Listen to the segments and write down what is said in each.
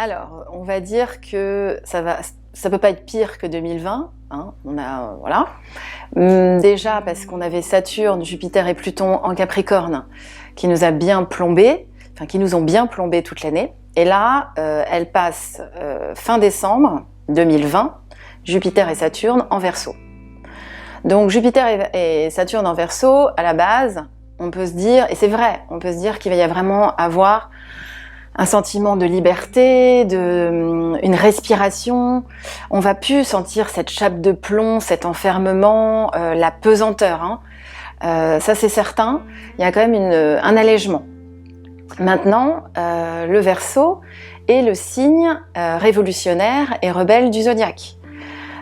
Alors, on va dire que ça peut pas être pire que 2020, hein, voilà. Déjà parce qu'on avait Saturne, Jupiter et Pluton en Capricorne qui nous a bien plombé, enfin qui nous ont bien plombé toute l'année. Et là, elle passe fin décembre 2020, Jupiter et Saturne en Verseau. Donc Jupiter et Saturne en Verseau, à la base, on peut se dire, et c'est vrai, on peut se dire qu'il va y vraiment avoir un sentiment de liberté, une respiration. On va plus sentir cette chape de plomb, cet enfermement, la pesanteur. Hein. Ça c'est certain. Il y a quand même un allègement. Maintenant, le Verseau est le signe révolutionnaire et rebelle du zodiaque.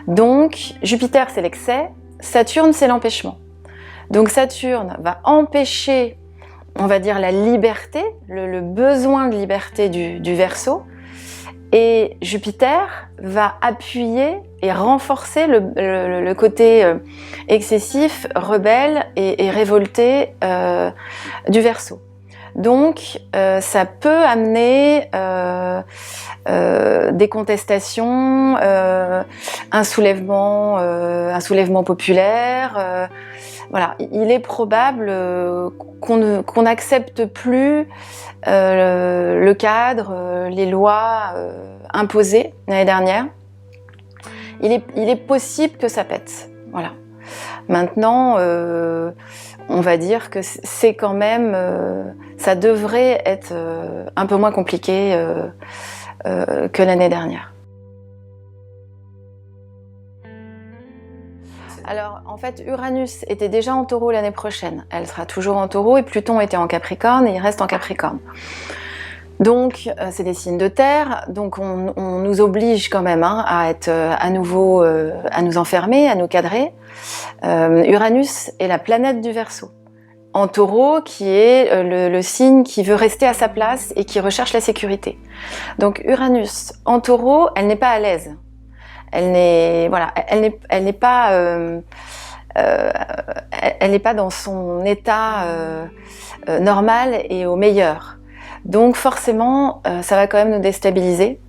Donc Jupiter c'est l'excès, Saturne c'est l'empêchement. Donc Saturne va empêcher, on va dire, la liberté, le besoin de liberté du Verseau, et Jupiter va appuyer et renforcer le côté excessif, rebelle et révolté du Verseau. Donc ça peut amener des contestations, un soulèvement populaire. Voilà, il est probable qu'on n'accepte plus le cadre, les lois imposées l'année dernière. Il est possible que ça pète. Voilà. Maintenant, on va dire que c'est quand même, ça devrait être un peu moins compliqué que l'année dernière. Alors, en fait, Uranus était déjà en Taureau l'année prochaine. Elle sera toujours en Taureau et Pluton était en Capricorne et il reste en Capricorne. Donc, c'est des signes de terre. Donc, on nous oblige quand même à être à nouveau, à nous enfermer, à nous cadrer. Uranus est la planète du Verseau. En Taureau, qui est le signe qui veut rester à sa place et qui recherche la sécurité. Donc, Uranus en Taureau, elle n'est pas à l'aise. Elle n'est pas dans son état normal et au meilleur. Donc forcément, ça va quand même nous déstabiliser.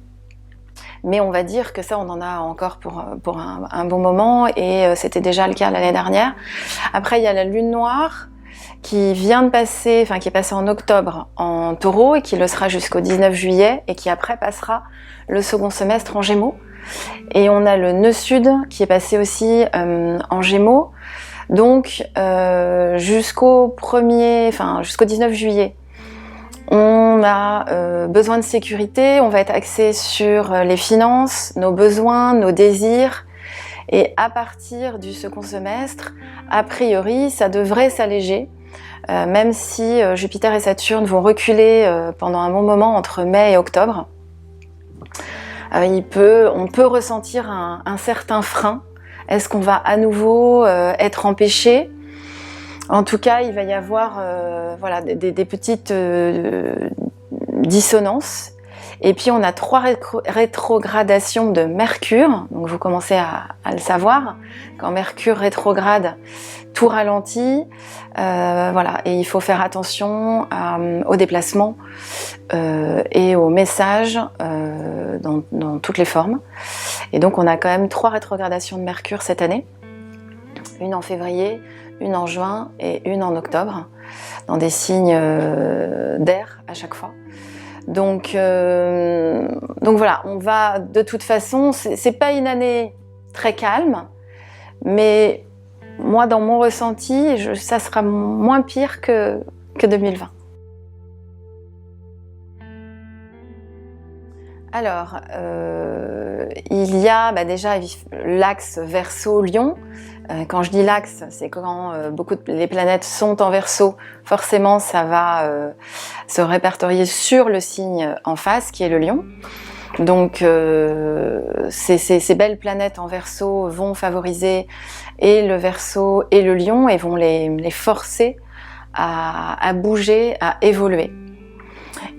Mais on va dire que ça, on en a encore pour un bon moment, et c'était déjà le cas l'année dernière. Après, il y a la lune noire qui vient de passer, enfin qui est passée en octobre en Taureau et qui le sera jusqu'au 19 juillet et qui après passera le second semestre en Gémeaux. Et on a le nœud sud qui est passé aussi en Gémeaux, donc jusqu'au 19 juillet. On a besoin de sécurité, on va être axé sur les finances, nos besoins, nos désirs, et à partir du second semestre, a priori, ça devrait s'alléger, même si Jupiter et Saturne vont reculer pendant un bon moment entre mai et octobre. On peut ressentir un certain frein. Est-ce qu'on va à nouveau être empêché ? En tout cas, il va y avoir des petites dissonances. Et puis, on a 3 rétrogradations de Mercure. Donc, vous commencez à le savoir. Quand Mercure rétrograde, tout ralentit. Et il faut faire attention aux déplacements et aux messages dans toutes les formes. Et donc, on a quand même 3 rétrogradations de Mercure cette année. Une en février, une en juin et une en octobre, dans des signes d'air à chaque fois. Donc voilà, on va de toute façon, c'est pas une année très calme, mais moi dans mon ressenti, ça sera moins pire que 2020. Alors, il y a déjà l'axe Verseau-Lion. Quand je dis l'axe, c'est quand les planètes sont en Verseau, forcément ça va se répertorier sur le signe en face, qui est le Lion. Donc ces belles planètes en Verseau vont favoriser et le Verseau et le Lion, et vont les forcer à bouger, à évoluer.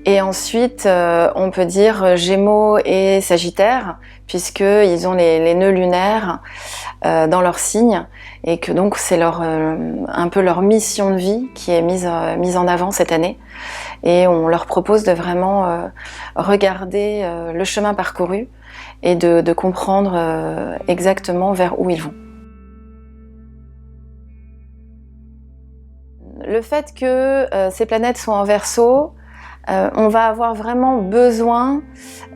Et ensuite, on peut dire Gémeaux et Sagittaire, puisqu'ils ont les nœuds lunaires dans leur signe, et que donc c'est un peu leur mission de vie qui est mise en avant cette année. Et on leur propose de vraiment regarder le chemin parcouru et de comprendre exactement vers où ils vont. Le fait que ces planètes soient en Verseau, on va avoir vraiment besoin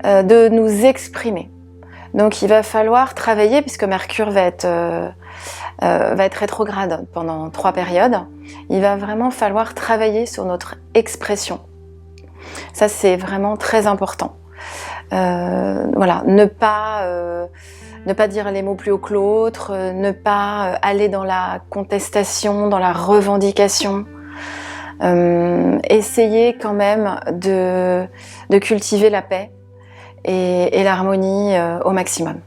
de nous exprimer. Donc il va falloir travailler, puisque Mercure va être rétrograde pendant 3 périodes. Il va vraiment falloir travailler sur notre expression. Ça, c'est vraiment très important. Voilà, ne pas dire les mots plus haut que l'autre, ne pas aller dans la contestation, dans la revendication. Essayer quand même de cultiver la paix et l'harmonie au maximum.